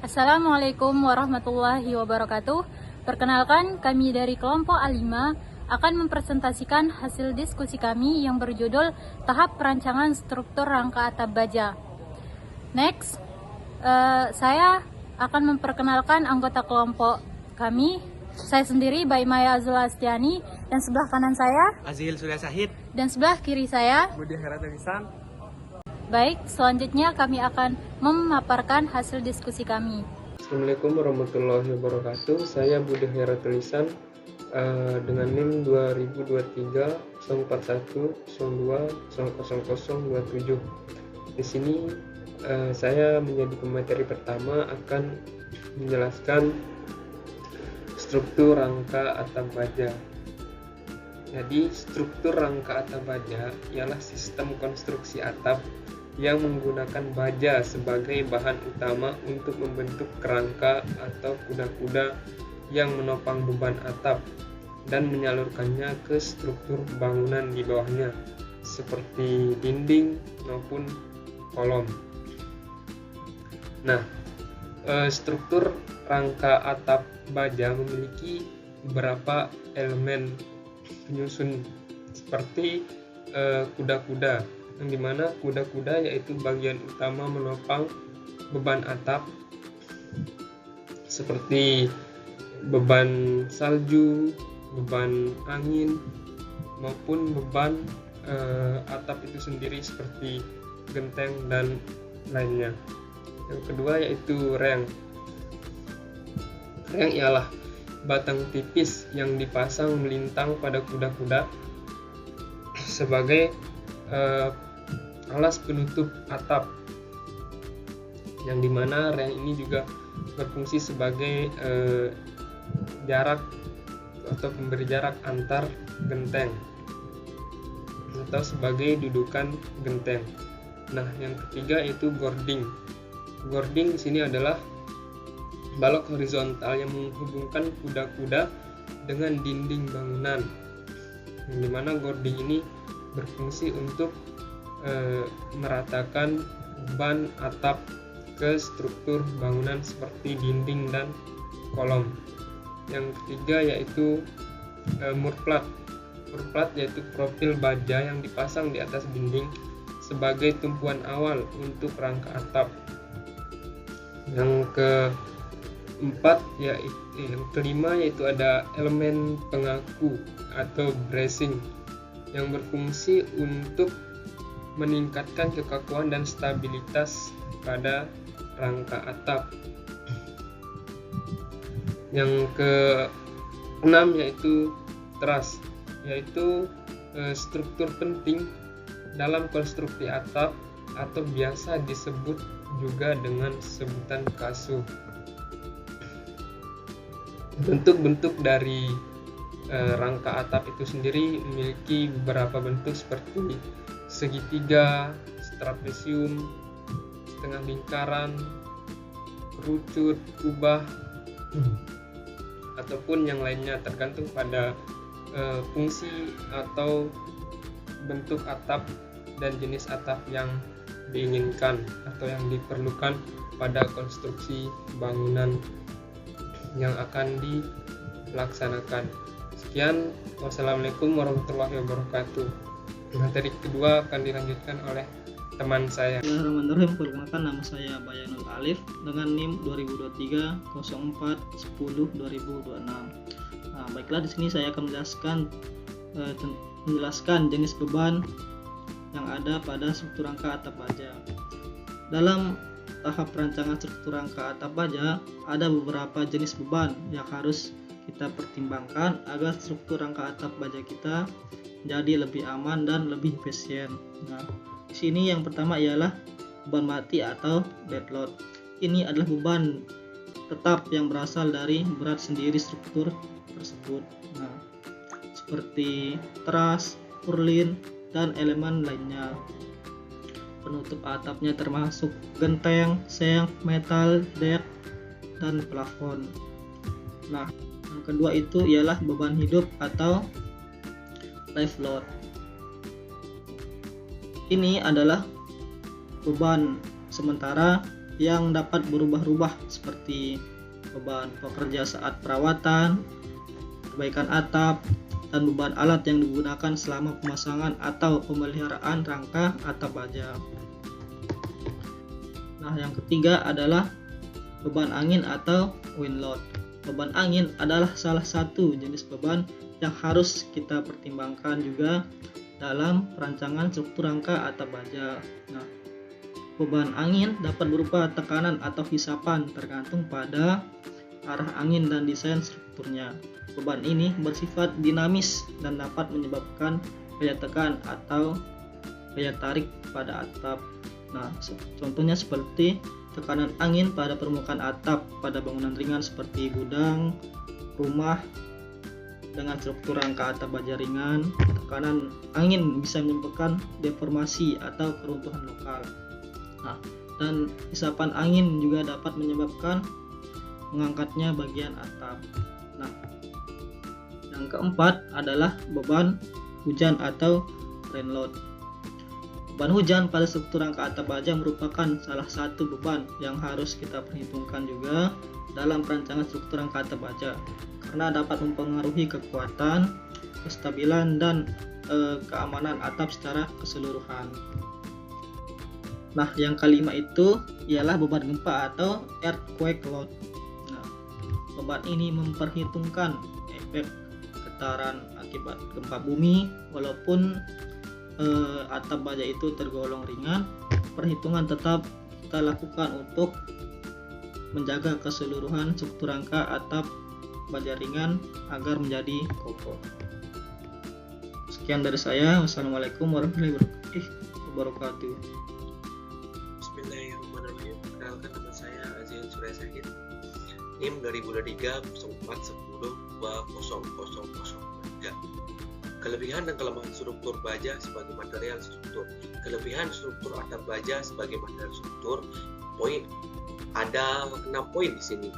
Assalamualaikum warahmatullahi wabarakatuh. Perkenalkan, kami dari kelompok A5 akan mempresentasikan hasil diskusi kami yang berjudul Tahap Perancangan Struktur Rangka Atap Baja. Next, saya akan memperkenalkan anggota kelompok kami. Saya sendiri, Baimaya Azula Astiani, dan sebelah kanan saya Azil Surya Sahid, dan sebelah kiri saya Budi Heratulisan. Baik, selanjutnya kami akan memaparkan hasil diskusi kami. Assalamualaikum warahmatullahi wabarakatuh. Saya Budi Heratulisan dengan NIM 2023 041 02 00027. Di sini saya menjadi pemateri pertama akan menjelaskan struktur rangka atap baja. Jadi, struktur rangka atap baja ialah sistem konstruksi atap yang menggunakan baja sebagai bahan utama untuk membentuk kerangka atau kuda-kuda yang menopang beban atap dan menyalurkannya ke struktur bangunan di bawahnya seperti dinding maupun kolom. Nah, struktur rangka atap baja memiliki beberapa elemen penyusun seperti kuda-kuda, yang dimana kuda-kuda yaitu bagian utama menopang beban atap seperti beban salju, beban angin, maupun beban atap itu sendiri seperti genteng dan lainnya. Yang kedua yaitu reng. Reng ialah batang tipis yang dipasang melintang pada kuda-kuda sebagai alas penutup atap, yang dimana reng ini juga berfungsi sebagai jarak atau pemberi jarak antar genteng atau sebagai dudukan genteng. Nah, yang ketiga yaitu gording. Gording di sini adalah balok horizontal yang menghubungkan kuda-kuda dengan dinding bangunan, yang dimana gording ini berfungsi untuk meratakan beban atap ke struktur bangunan seperti dinding dan kolom. Yang ketiga yaitu murplat. Murplat yaitu profil baja yang dipasang di atas dinding sebagai tumpuan awal untuk rangka atap. Yang kelima yaitu ada elemen pengaku atau bracing yang berfungsi untuk meningkatkan kekakuan dan stabilitas pada rangka atap. Yang keenam yaitu truss, yaitu struktur penting dalam konstruksi atap atau biasa disebut juga dengan sebutan kasuh. Bentuk-bentuk dari rangka atap itu sendiri memiliki beberapa bentuk seperti segitiga, trapesium, setengah lingkaran, kerucut, kubah, ataupun yang lainnya, tergantung pada fungsi atau bentuk atap dan jenis atap yang diinginkan atau yang diperlukan pada konstruksi bangunan yang akan dilaksanakan. Sekian, wassalamualaikum warahmatullahi wabarakatuh. Materi kedua akan dilanjutkan oleh teman saya. Bismillahirrahmanirrahim. Perkenalkan, nama saya Bayanul Alif dengan NIM 2023 04 10 2026. Nah, baiklah, di sini saya akan menjelaskan jenis beban yang ada pada struktur rangka atap baja. Dalam tahap perancangan struktur rangka atap baja, ada beberapa jenis beban yang harus kita pertimbangkan agar struktur rangka atap baja kita jadi lebih aman dan lebih efisien. Nah, di sini yang pertama ialah beban mati atau dead load. Ini adalah beban tetap yang berasal dari berat sendiri struktur tersebut. Nah, seperti truss, purlin, dan elemen lainnya. Penutup atapnya termasuk genteng, seng, metal, deck, dan plafon. Nah, yang kedua itu ialah beban hidup atau life load. Ini adalah beban sementara yang dapat berubah-ubah seperti beban pekerja saat perawatan, perbaikan atap, dan beban alat yang digunakan selama pemasangan atau pemeliharaan rangka atap baja. Nah, yang ketiga adalah beban angin atau wind load. Beban angin adalah salah satu jenis beban yang harus kita pertimbangkan juga dalam perancangan struktur rangka atap baja. Nah, beban angin dapat berupa tekanan atau hisapan tergantung pada arah angin dan desain strukturnya. Beban ini bersifat dinamis dan dapat menyebabkan gaya tekan atau gaya tarik pada atap. Nah, contohnya seperti tekanan angin pada permukaan atap pada bangunan ringan seperti gudang, rumah dengan struktur rangka atap baja ringan. Tekanan angin bisa menyebabkan deformasi atau keruntuhan lokal. Nah, dan hisapan angin juga dapat menyebabkan mengangkatnya bagian atap. Nah, yang keempat adalah beban hujan atau rain load. Beban hujan pada struktur rangka atap baja merupakan salah satu beban yang harus kita perhitungkan juga dalam perancangan struktur rangka atap baja karena dapat mempengaruhi kekuatan, kestabilan, dan keamanan atap secara keseluruhan. Nah, yang kelima itu ialah beban gempa atau earthquake load. Nah, beban ini memperhitungkan efek getaran akibat gempa bumi. Walaupun atap baja itu tergolong ringan, perhitungan tetap kita lakukan untuk menjaga keseluruhan struktur rangka atap baja ringan agar menjadi kokoh. Sekian dari saya. Wassalamualaikum warahmatullahi wabarakatuh. Bismillahirrahmanirrahim. Perkenalkan, nama saya Azil Surya Sakit, NIM 2023 0410200003. Kelebihan dan kelemahan struktur baja sebagai material struktur. Kelebihan struktur atap baja sebagai material struktur. Ada 6 poin di sini.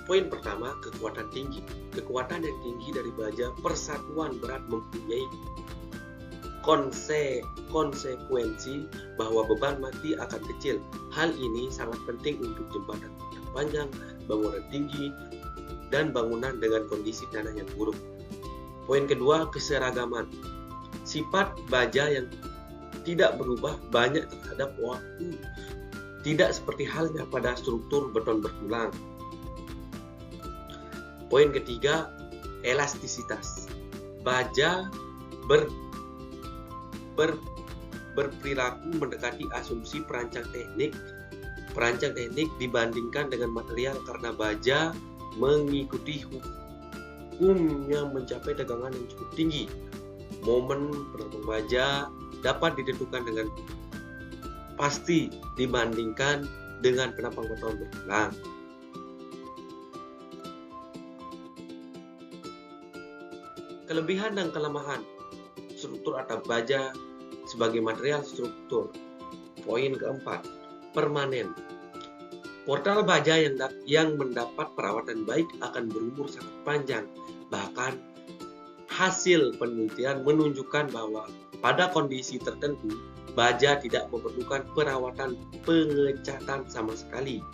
Poin pertama, kekuatan tinggi. Kekuatan yang tinggi dari baja persatuan berat mempunyai konsekuensi bahwa beban mati akan kecil. Hal ini sangat penting untuk jembatan panjang, bangunan tinggi, dan bangunan dengan kondisi tanah yang buruk. Poin kedua, keseragaman. Sifat baja yang tidak berubah banyak terhadap waktu, tidak seperti halnya pada struktur beton bertulang. Poin ketiga, elastisitas. Baja berperilaku mendekati asumsi perancang teknik dibandingkan dengan material karena baja mengikuti hukum yang mencapai tegangan yang cukup tinggi. Momen penerbang baja dapat ditentukan dengan pasti dibandingkan dengan penampang beton bertulang. Kelebihan dan kelemahan struktur atap baja sebagai material struktur. Poin keempat, permanen. Portal baja yang mendapat perawatan baik akan berumur sangat panjang. Bahkan hasil penelitian menunjukkan bahwa pada kondisi tertentu baja tidak memerlukan perawatan pengecatan sama sekali.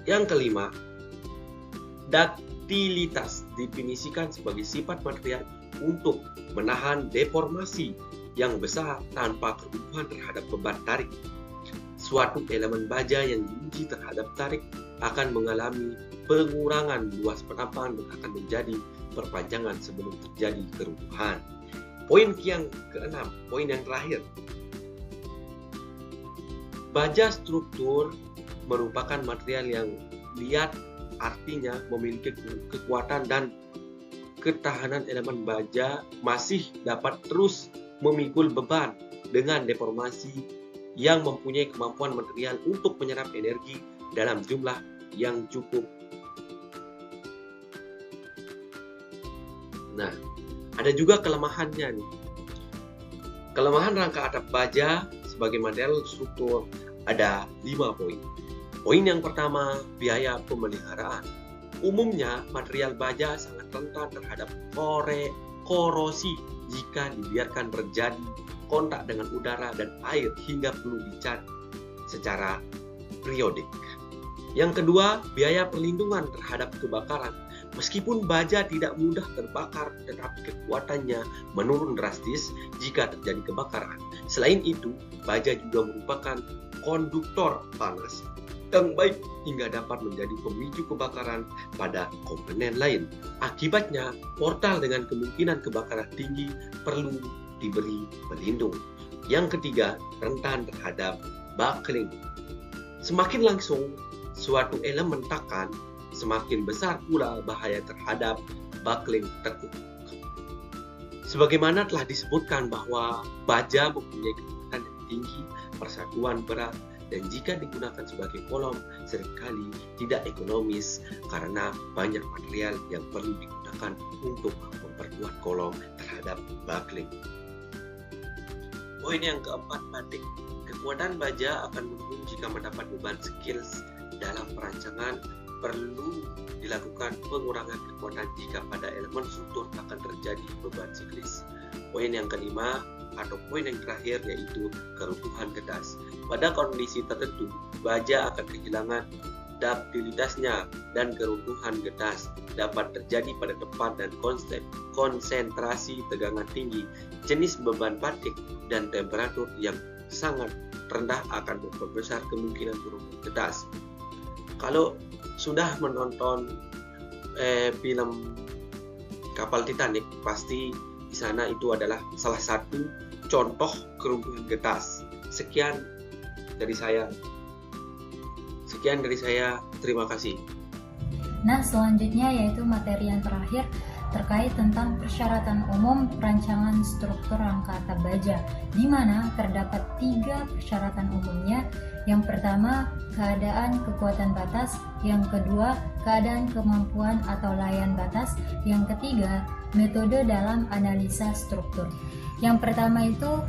Yang kelima, duktilitas definisikan sebagai sifat material untuk menahan deformasi yang besar tanpa kerubuhan terhadap beban tarik. Suatu elemen baja yang diuji terhadap tarik akan mengalami pengurangan luas penampang dan akan menjadi perpanjangan sebelum terjadi kerubuhan. Poin yang keenam, poin yang terakhir. Baja struktur merupakan material yang liat, artinya memiliki kekuatan dan ketahanan. Elemen baja masih dapat terus memikul beban dengan deformasi yang mempunyai kemampuan material untuk menyerap energi dalam jumlah yang cukup. Nah, ada juga kelemahannya nih. Kelemahan rangka atap baja sebagai material struktur ada 5 poin. Poin yang pertama, biaya pemeliharaan. Umumnya material baja sangat rentan terhadap korosi jika dibiarkan terjadi kontak dengan udara dan air hingga perlu dicat secara periodik. Yang kedua, biaya perlindungan terhadap kebakaran. Meskipun baja tidak mudah terbakar, tetapi kekuatannya menurun drastis jika terjadi kebakaran. Selain itu, baja juga merupakan konduktor panas yang baik hingga dapat menjadi pemicu kebakaran pada komponen lain. Akibatnya, portal dengan kemungkinan kebakaran tinggi perlu diberi pelindung. Yang ketiga, rentan terhadap buckling. Semakin langsung suatu elemen tekan, semakin besar pula bahaya terhadap buckling tekuk. Sebagaimana telah disebutkan bahwa baja mempunyai kekuatan yang tinggi, persatuan berat, dan jika digunakan sebagai kolom seringkali tidak ekonomis karena banyak material yang perlu digunakan untuk memperkuat kolom terhadap buckling. Poin yang keempat, batik. Kekuatan baja akan menurun jika mendapat beban skills dalam perancangan. Perlu dilakukan pengurangan kekuatan jika pada elemen struktur akan terjadi beban siklis. Poin yang kelima atau poin yang terakhir yaitu keruntuhan getas. Pada kondisi tertentu, baja akan kehilangan ductilitasnya dan keruntuhan getas dapat terjadi pada tempat dan konsentrasi tegangan tinggi, jenis beban batik, dan temperatur yang sangat rendah akan memperbesar kemungkinan keruntuhan getas. Kalau sudah menonton film kapal Titanic, pasti di sana itu adalah salah satu contoh keruntuhan getas. Sekian dari saya. Terima kasih. Nah, selanjutnya yaitu materi yang terakhir terkait tentang persyaratan umum perancangan struktur rangka atap baja, di mana terdapat 3 persyaratan umumnya. Yang pertama, keadaan kekuatan batas. Yang kedua, keadaan kemampuan atau layan batas. Yang ketiga, metode dalam analisa struktur. Yang pertama itu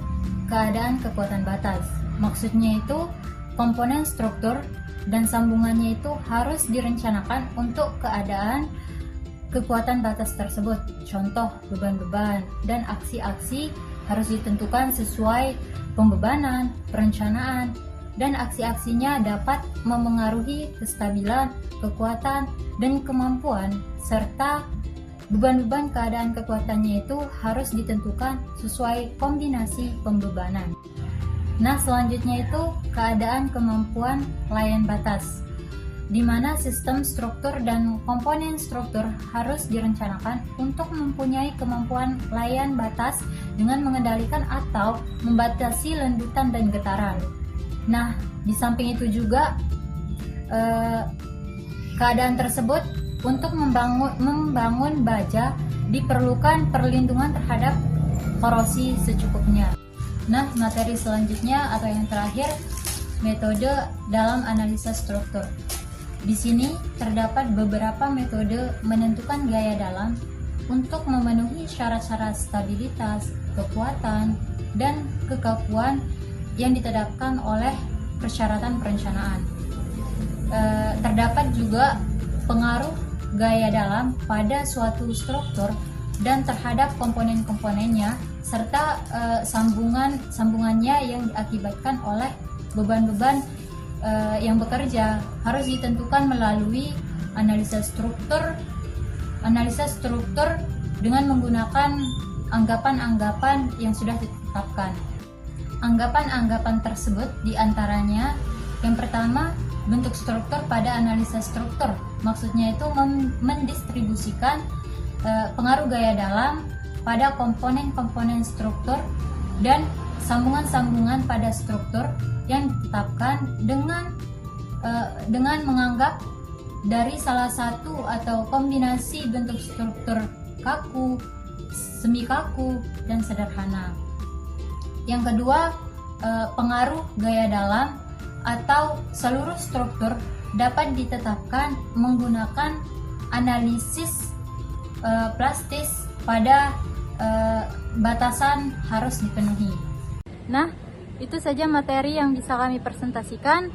keadaan kekuatan batas. Maksudnya itu komponen struktur dan sambungannya itu harus direncanakan untuk keadaan kekuatan batas tersebut. Contoh, beban-beban dan aksi-aksi harus ditentukan sesuai pembebanan, perencanaan, dan aksi-aksinya dapat memengaruhi kestabilan, kekuatan, dan kemampuan, serta beban-beban keadaan kekuatannya itu harus ditentukan sesuai kombinasi pembebanan. Nah, selanjutnya itu keadaan kemampuan layan batas, di mana sistem struktur dan komponen struktur harus direncanakan untuk mempunyai kemampuan layan batas dengan mengendalikan atau membatasi lendutan dan getaran. Nah, di samping itu juga keadaan tersebut untuk membangun baja diperlukan perlindungan terhadap korosi secukupnya. Nah, materi selanjutnya atau yang terakhir, metode dalam analisa struktur. Di sini terdapat beberapa metode menentukan gaya dalam untuk memenuhi syarat-syarat stabilitas, kekuatan, dan kekakuan yang ditetapkan oleh persyaratan perencanaan. Terdapat juga pengaruh gaya dalam pada suatu struktur dan terhadap komponen-komponennya, serta sambungannya yang diakibatkan oleh beban-beban yang bekerja harus ditentukan melalui analisa struktur dengan menggunakan anggapan-anggapan yang sudah ditetapkan. Anggapan-anggapan tersebut diantaranya yang pertama, bentuk struktur pada analisa struktur. Maksudnya itu mendistribusikan pengaruh gaya dalam pada komponen-komponen struktur dan sambungan-sambungan pada struktur yang ditetapkan dengan menganggap dari salah satu atau kombinasi bentuk struktur kaku, semi kaku, dan sederhana. Yang kedua, pengaruh gaya dalam atau seluruh struktur dapat ditetapkan menggunakan analisis plastis pada batasan harus dipenuhi. Nah, itu saja materi yang bisa kami presentasikan.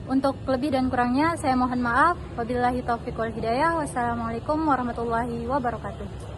Untuk lebih dan kurangnya saya mohon maaf. Wabillahi taufiq wal hidayah. Wassalamualaikum warahmatullahi wabarakatuh.